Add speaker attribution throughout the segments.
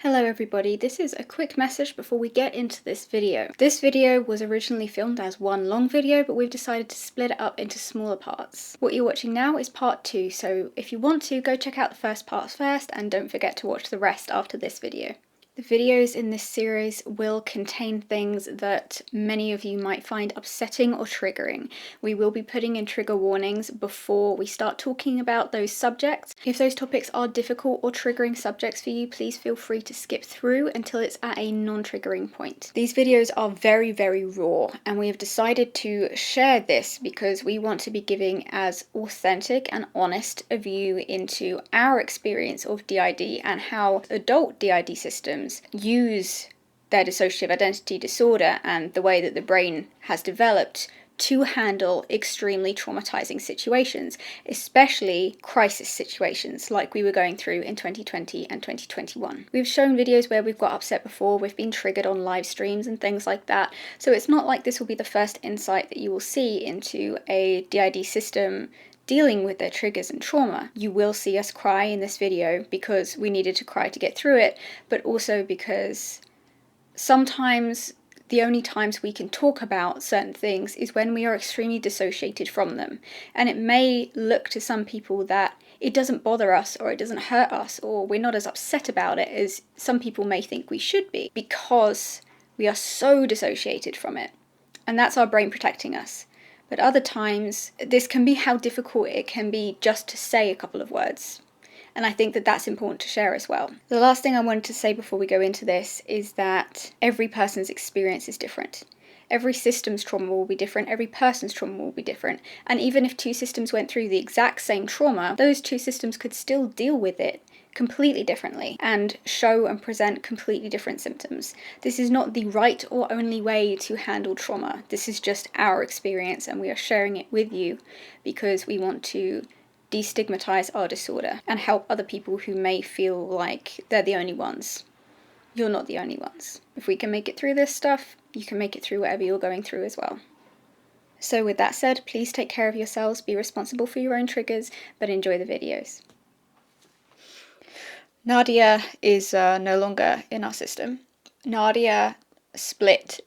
Speaker 1: Hello everybody, this is a quick message before we get into this video. This video was originally filmed as one long video, but we've decided to split it up into smaller parts. What you're watching now is part 2, so if you want to, go check out the first part first and don't forget to watch the rest after this video. The videos in this series will contain things that many of you might find upsetting or triggering. We will be putting in trigger warnings before we start talking about those subjects. If those topics are difficult or triggering subjects for you, please feel free to skip through until it's at a non-triggering point. These videos are very, very raw, and we have decided to share this because we want to be giving as authentic and honest a view into our experience of DID and how adult DID systems use their dissociative identity disorder and the way that the brain has developed to handle extremely traumatizing situations, especially crisis situations like we were going through in 2020 and 2021. We've shown videos where we've got upset before, we've been triggered on live streams and things like that, so it's not like this will be the first insight that you will see into a DID system dealing with their triggers and trauma. You will see us cry in this video because we needed to cry to get through it, but also because sometimes the only times we can talk about certain things is when we are extremely dissociated from them. And it may look to some people that it doesn't bother us or it doesn't hurt us or we're not as upset about it as some people may think we should be because we are so dissociated from it. And that's our brain protecting us. But other times, this can be how difficult it can be just to say a couple of words. And I think that that's important to share as well. The last thing I wanted to say before we go into this is that every person's experience is different. Every system's trauma will be different, every person's trauma will be different. And even if two systems went through the exact same trauma, those two systems could still deal with it completely differently and show and present completely different symptoms. This is not the right or only way to handle trauma. This is just our experience and we are sharing it with you because we want to destigmatize our disorder and help other people who may feel like they're the only ones. You're not the only ones. If we can make it through this stuff, you can make it through whatever you're going through as well. So with that said, please take care of yourselves, be responsible for your own triggers, but enjoy the videos. Nadia is no longer in our system. Nadia split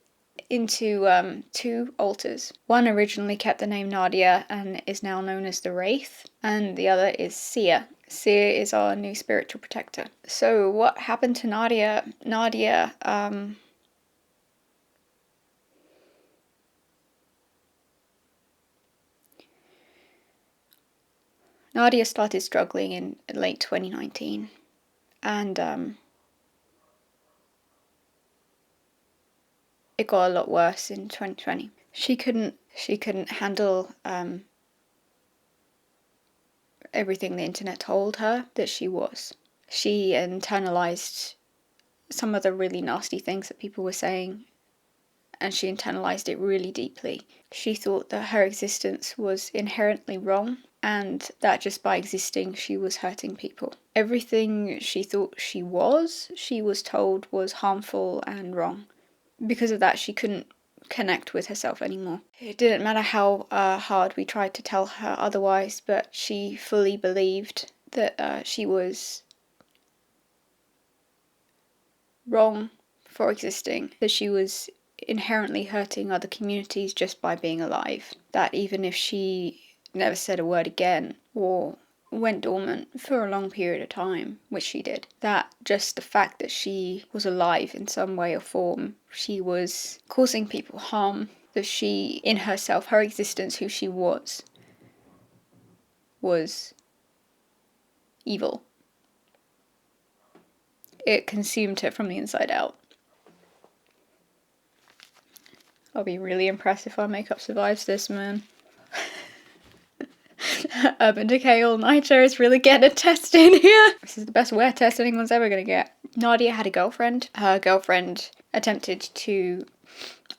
Speaker 1: into two alters. One originally kept the name Nadia and is now known as the Wraith, and the other is Seer. Seer is our new spiritual protector. So what happened to Nadia? Nadia started struggling in late 2019. And it got a lot worse in 2020. She couldn't handle everything the internet told her that she was. She internalized some of the really nasty things that people were saying, and she internalized it really deeply. She thought that her existence was inherently wrong, and that just by existing she was hurting people. Everything she thought she was told was harmful and wrong. Because of that, she couldn't connect with herself anymore. It didn't matter how hard we tried to tell her otherwise, but she fully believed that she was wrong for existing, that she was inherently hurting other communities just by being alive. That even if she never said a word again or went dormant for a long period of time, which she did, that just the fact that she was alive in some way or form, she was causing people harm, that she, in herself, her existence, who she was evil. It consumed her from the inside out. I'll be really impressed if our makeup survives this, man. Urban Decay All Nighter is really getting a test in here. This is the best wear test anyone's ever gonna get. Nadia had a girlfriend. Her girlfriend attempted to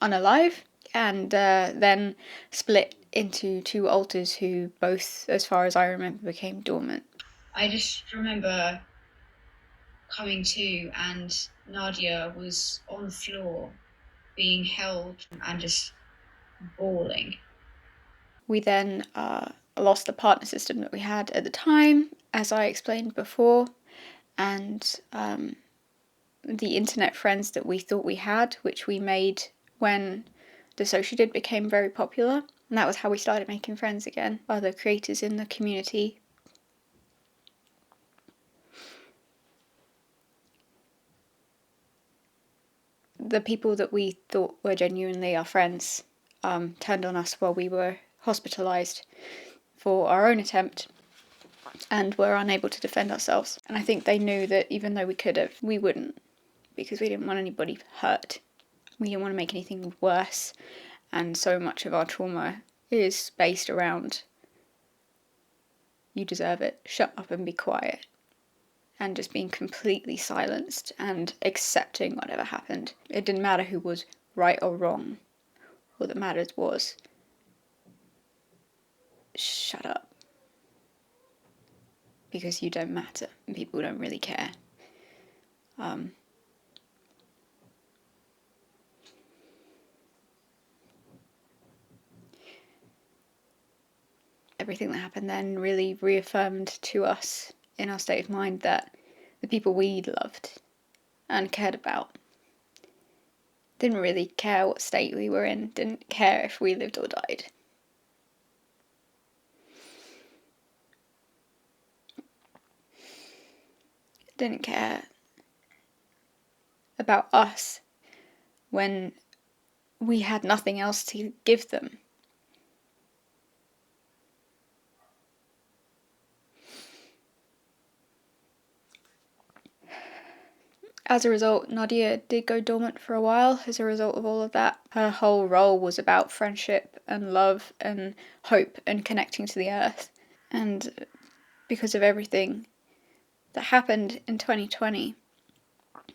Speaker 1: unalive and then split into two alters who both, as far as I remember, became dormant. I just remember coming to and Nadia was on the floor being held and just bawling. We then lost the partner system that we had at the time, as I explained before, and the internet friends that we thought we had, which we made when Dissociative became very popular. And that was how we started making friends again, other creators in the community. The people that we thought were genuinely our friends turned on us while we were hospitalised for our own attempt and were unable to defend ourselves. And I think they knew that even though we could have, we wouldn't, because we didn't want anybody hurt. We didn't want to make anything worse. And so much of our trauma is based around, you deserve it, shut up and be quiet. And just being completely silenced and accepting whatever happened. It didn't matter who was right or wrong. All that mattered was, shut up. Because you don't matter and people don't really care. Everything that happened then really reaffirmed to us in our state of mind that the people we loved and cared about didn't really care what state we were in, didn't care if we lived or died. Didn't care about us when we had nothing else to give them. As a result, Nadia did go dormant for a while as a result of all of that. Her whole role was about friendship and love and hope and connecting to the earth. And because of everything that happened in 2020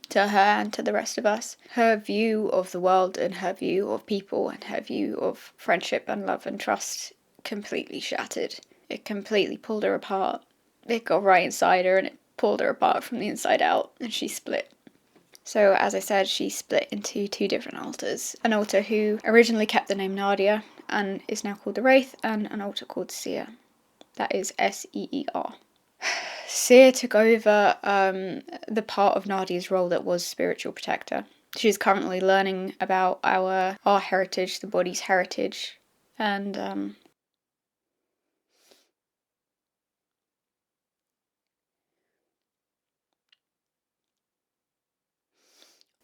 Speaker 1: to her and to the rest of us, her view of the world and her view of people and her view of friendship and love and trust completely shattered. It completely pulled her apart. It got right inside her and it pulled her apart from the inside out, and she split. So, as I said, she split into two different altars. An altar who originally kept the name Nadia and is now called the Wraith, and an altar called Seer. That is Seer. Seer took over the part of Nadia's role that was spiritual protector. She's currently learning about our heritage, the body's heritage, and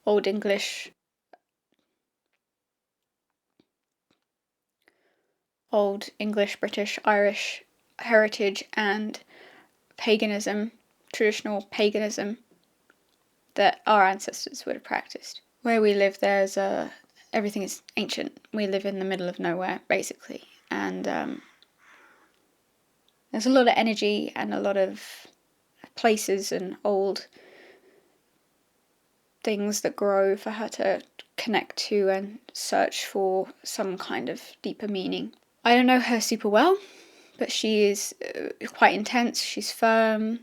Speaker 1: Old English, British, Irish heritage and paganism, traditional paganism that our ancestors would have practiced. Where we live, everything is ancient. We live in the middle of nowhere, basically, and there's a lot of energy and a lot of places and old things that grow for her to connect to and search for some kind of deeper meaning. I don't know her super well, but she is quite intense. She's firm,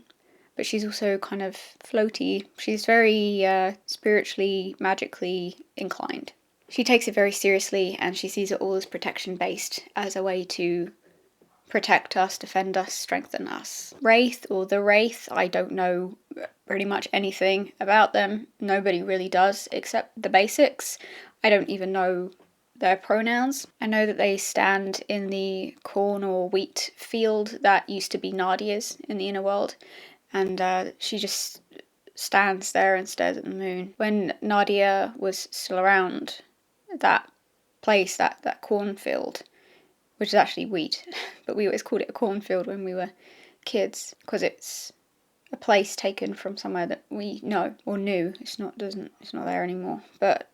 Speaker 1: but she's also kind of floaty. She's very spiritually, magically inclined. She takes it very seriously and she sees it all as protection based, as a way to protect us, defend us, strengthen us. Wraith, or the Wraith, I don't know pretty much anything about them. Nobody really does, except the basics. I don't even know their pronouns. I know that they stand in the corn or wheat field that used to be Nadia's in the inner world, and she just stands there and stares at the moon. When Nadia was still around, that place, that cornfield, which is actually wheat, but we always called it a cornfield when we were kids, because it's a place taken from somewhere that we know or knew. It's not there anymore. But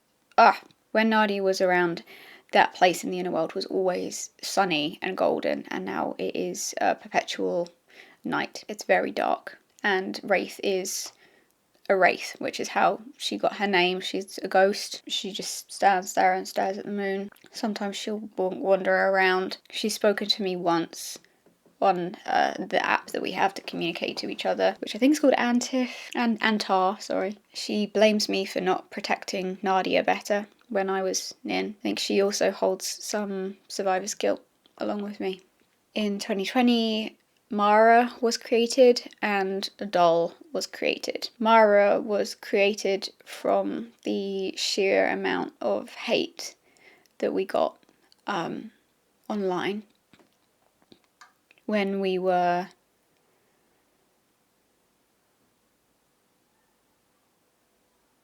Speaker 1: when Nadia was around, that place in the inner world was always sunny and golden, and now it is a perpetual night. It's very dark, and Wraith is a wraith, which is how she got her name. She's a ghost. She just stands there and stares at the moon. Sometimes she'll wander around. She's spoken to me once on the app that we have to communicate to each other, which I think is called Antar, sorry. She blames me for not protecting Nadia better when I was Nin. I think she also holds some survivor's guilt along with me. In 2020, Mara was created and a doll was created. Mara was created from the sheer amount of hate that we got online when we were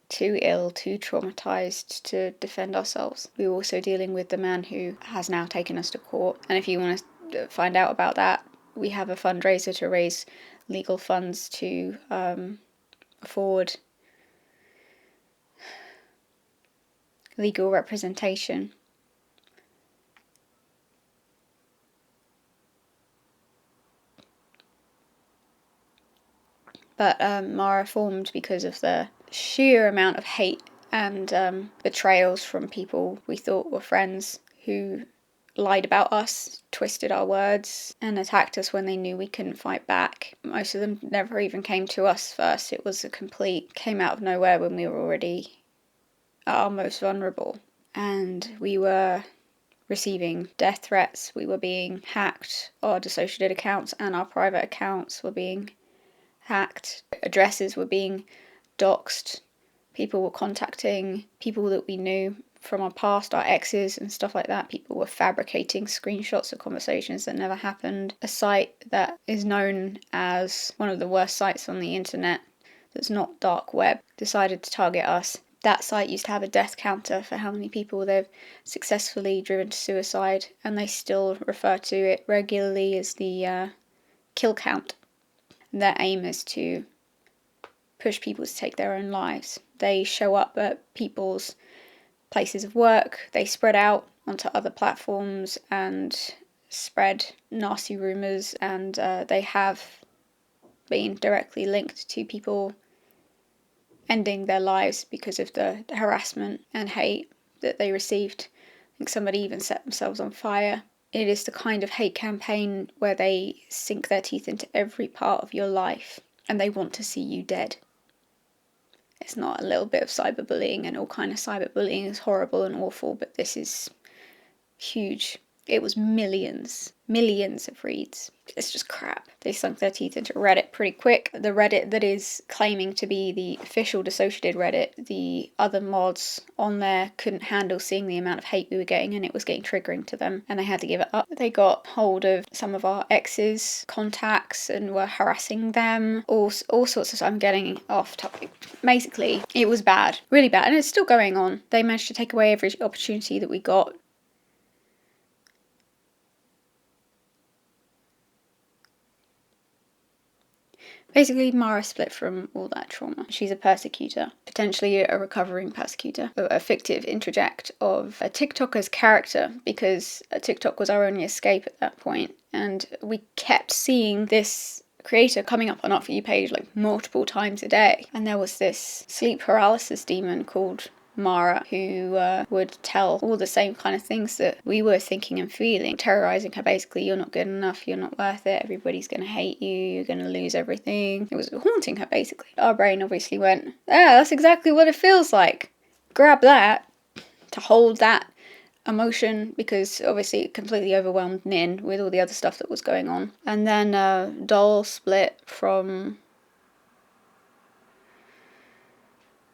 Speaker 1: too ill, too traumatized to defend ourselves. We were also dealing with the man who has now taken us to court. And if you want to find out about that, we have a fundraiser to raise legal funds to afford legal representation. But Mara formed because of the sheer amount of hate and betrayals from people we thought were friends who lied about us, twisted our words, and attacked us when they knew we couldn't fight back. Most of them never even came to us first. It was came out of nowhere when we were already at our most vulnerable. And we were receiving death threats, we were being hacked, our dissociative accounts and our private accounts were being hacked, addresses were being doxed, people were contacting people that we knew from our past, our exes and stuff like that. People were fabricating screenshots of conversations that never happened. A site that is known as one of the worst sites on the internet, that's not dark web, decided to target us. That site used to have a death counter for how many people they've successfully driven to suicide, and they still refer to it regularly as the kill count. Their aim is to push people to take their own lives. They show up at people's places of work, they spread out onto other platforms and spread nasty rumours, and they have been directly linked to people ending their lives because of the harassment and hate that they received. I think somebody even set themselves on fire. It is the kind of hate campaign where they sink their teeth into every part of your life and they want to see you dead. It's not a little bit of cyberbullying, and all kind of cyberbullying is horrible and awful, but this is huge. It was millions of reads. It's just crap. They sunk their teeth into Reddit pretty quick. The Reddit that is claiming to be the official Dissociated Reddit, the other mods on there couldn't handle seeing the amount of hate we were getting, and it was getting triggering to them, and they had to give it up. They got hold of some of our exes' contacts and were harassing them. All sorts of stuff. I'm getting off topic. Basically, it was bad. Really bad, and it's still going on. They managed to take away every opportunity that we got. Basically, Mara split from all that trauma. She's a persecutor, potentially a recovering persecutor, a fictive interject of a TikToker's character, because TikTok was our only escape at that point, and we kept seeing this creator coming up on our For You page like multiple times a day. And there was this sleep paralysis demon called Mara, who would tell all the same kind of things that we were thinking and feeling, terrorizing her basically. You're not good enough, you're not worth it, everybody's going to hate you, you're going to lose everything. It was haunting her basically. Our brain obviously went, that's exactly what it feels like. Grab that to hold that emotion, because obviously it completely overwhelmed Nin with all the other stuff that was going on. And then Doll split from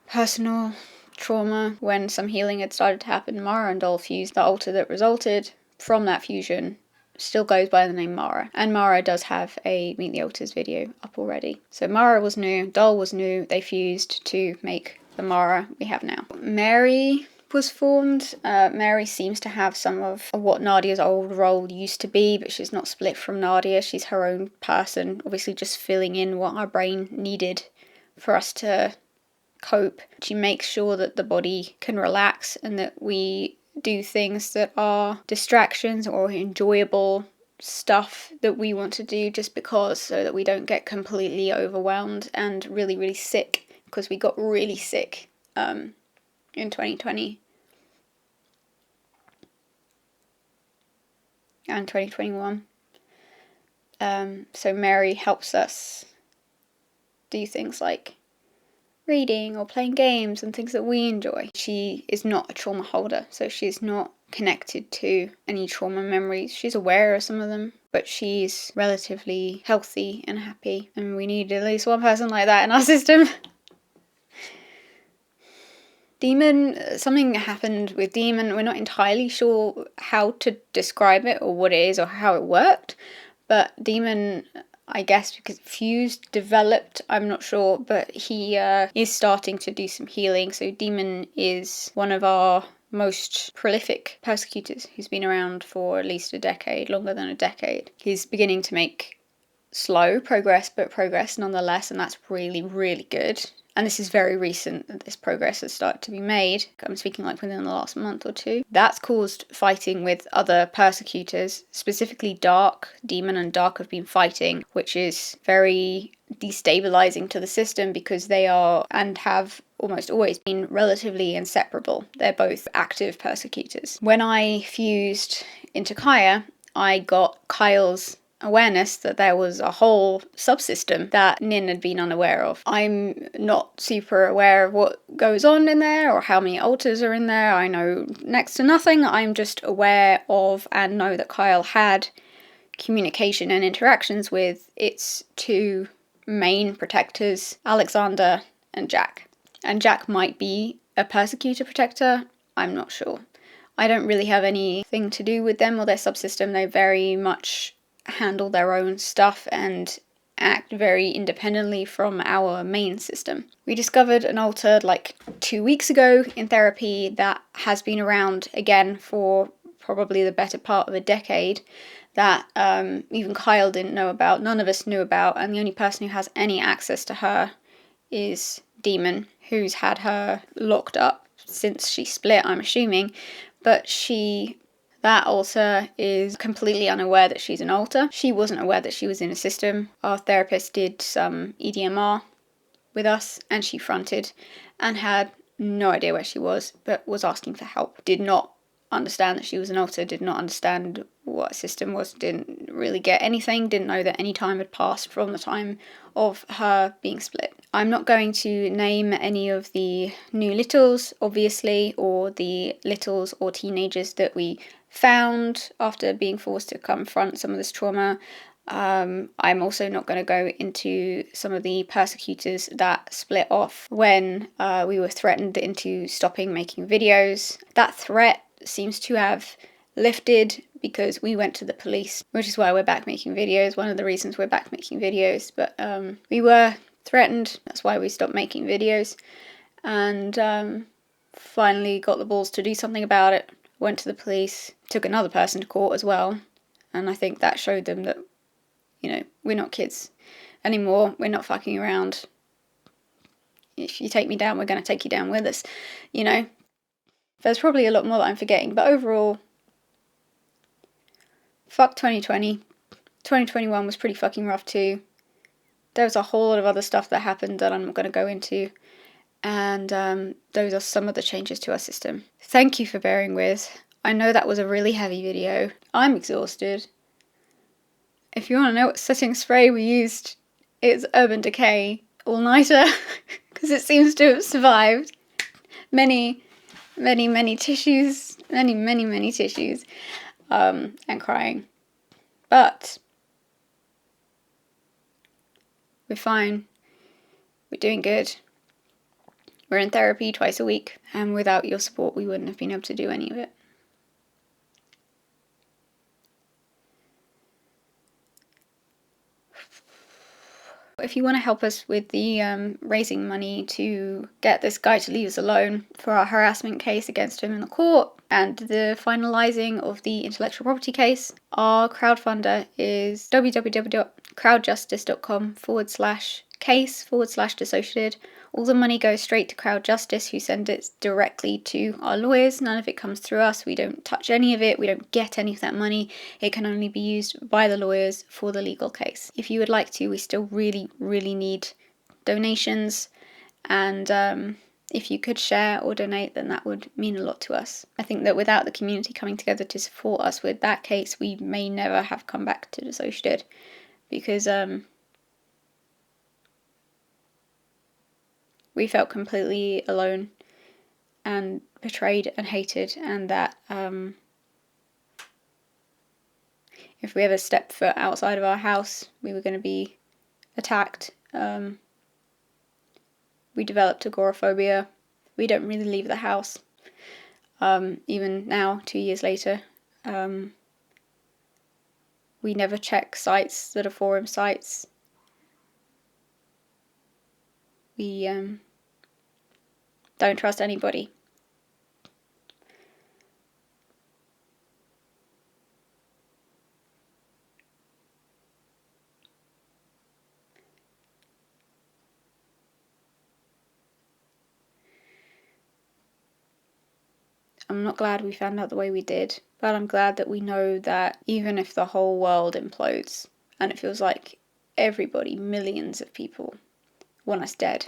Speaker 1: personal trauma. When some healing had started to happen, Mara and Doll fused. The altar that resulted from that fusion still goes by the name Mara, and Mara does have a Meet the Altars video up already. So Mara was new, Doll was new, they fused to make the Mara we have now. Mary was formed. Mary seems to have some of what Nadia's old role used to be, but she's not split from Nadia. She's her own person, obviously just filling in what our brain needed for us to cope. She makes sure that the body can relax and that we do things that are distractions or enjoyable stuff that we want to do just because, so that we don't get completely overwhelmed and really, really sick, because we got really sick in 2020 and 2021. So Mary helps us do things like reading or playing games and things that we enjoy. She is not a trauma holder, so she's not connected to any trauma memories. She's aware of some of them, but she's relatively healthy and happy, and we need at least one person like that in our system. Demon, something happened with Demon. We're not entirely sure how to describe it or what it is or how it worked, but Demon, I guess because Fused developed, I'm not sure, but he is starting to do some healing. So Demon is one of our most prolific persecutors who's been around for at least a decade, longer than a decade. He's beginning to make slow progress, but progress nonetheless, and that's really, really good. And this is very recent that this progress has started to be made. I'm speaking like within the last month or two. That's caused fighting with other persecutors, specifically Dark. Demon and Dark have been fighting, which is very destabilizing to the system because they are and have almost always been relatively inseparable. They're both active persecutors. When I fused into Kaya, I got Kyle's awareness that there was a whole subsystem that Nin had been unaware of. I'm not super aware of what goes on in there or how many alters are in there. I know next to nothing. I'm just aware of and know that Kyle had communication and interactions with its two main protectors, Alexander and Jack. And Jack might be a persecutor protector, I'm not sure. I don't really have anything to do with them or their subsystem. They very much handle their own stuff and act very independently from our main system. We discovered an alter like 2 weeks ago in therapy that has been around again for probably the better part of a decade that even Kyle didn't know about, none of us knew about, and the only person who has any access to her is Demon, who's had her locked up since she split, I'm assuming, but that alter is completely unaware that she's an alter. She wasn't aware that she was in a system. Our therapist did some EDMR with us and she fronted and had no idea where she was, but was asking for help. Did not understand that she was an alter, did not understand what a system was, didn't really get anything, didn't know that any time had passed from the time of her being split. I'm not going to name any of the new littles, obviously, or the littles or teenagers that we found after being forced to confront some of this trauma. I'm also not going to go into some of the persecutors that split off when we were threatened into stopping making videos. That threat seems to have lifted because we went to the police, which is why we're back making videos, one of the reasons we're back making videos, but we were threatened, that's why we stopped making videos, and finally got the balls to do something about it, went to the police, took another person to court as well, and I think that showed them that, you know, we're not kids anymore, we're not fucking around. If you take me down, we're going to take you down with us, you know. There's probably a lot more that I'm forgetting, but overall, fuck 2020. 2021 was pretty fucking rough too. There was a whole lot of other stuff that happened that I'm not going to go into, and those are some of the changes to our system. Thank you for bearing with. I know that was a really heavy video. I'm exhausted. If you want to know what setting spray we used, it's Urban Decay All-Nighter, because it seems to have survived many tissues, many tissues, and crying. But we're fine. We're doing good. We're in therapy twice a week, and without your support, we wouldn't have been able to do any of it. If you want to help us with the raising money to get this guy to leave us alone for our harassment case against him in the court and the finalising of the intellectual property case, our crowdfunder is www.crowdjustice.com/case/dissociated. All the money goes straight to Crowd Justice, who send it directly to our lawyers. None of it comes through us. We don't touch any of it. We don't get any of that money. It can only be used by the lawyers for the legal case. If you would like to, we still really need donations. And if you could share or donate, then that would mean a lot to us. I think that without the community coming together to support us with that case, we may never have come back to Dissociated. Because we felt completely alone and betrayed and hated, and that if we ever stepped foot outside of our house, we were going to be attacked. We developed agoraphobia. We don't really leave the house. Even now, 2 years later, we never check sites that are forum sites. We don't trust anybody. I'm not glad we found out the way we did, but I'm glad that we know that even if the whole world implodes, and it feels like everybody, millions of people, want us dead,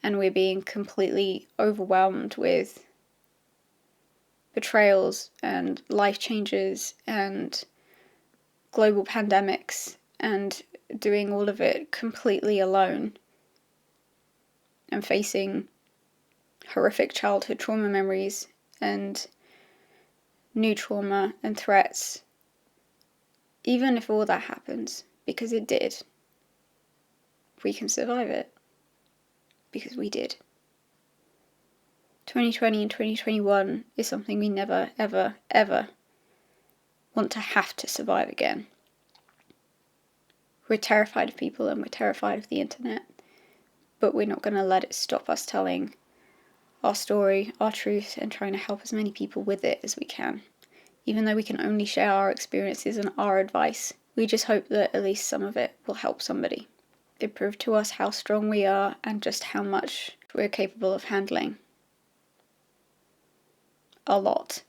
Speaker 1: and we're being completely overwhelmed with betrayals and life changes and global pandemics and doing all of it completely alone and facing horrific childhood trauma memories and new trauma and threats. Even if all that happens, because it did, we can survive it. Because we did. 2020 and 2021 is something we never, ever, ever want to have to survive again. We're terrified of people and we're terrified of the internet, but we're not going to let it stop us telling our story, our truth, and trying to help as many people with it as we can. Even though we can only share our experiences and our advice, we just hope that at least some of it will help somebody. It proved to us how strong we are and just how much we're capable of handling. A lot.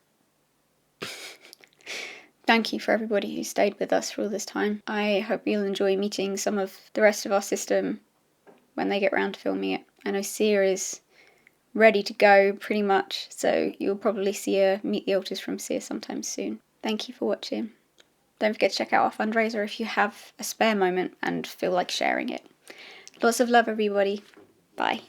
Speaker 1: Thank you for everybody who stayed with us for all this time. I hope you'll enjoy meeting some of the rest of our system when they get round to filming it. I know Seer is ready to go pretty much, so you'll probably see her meet the alters from Seer sometime soon. Thank you for watching. Don't forget to check out our fundraiser if you have a spare moment and feel like sharing it. Lots of love, everybody. Bye.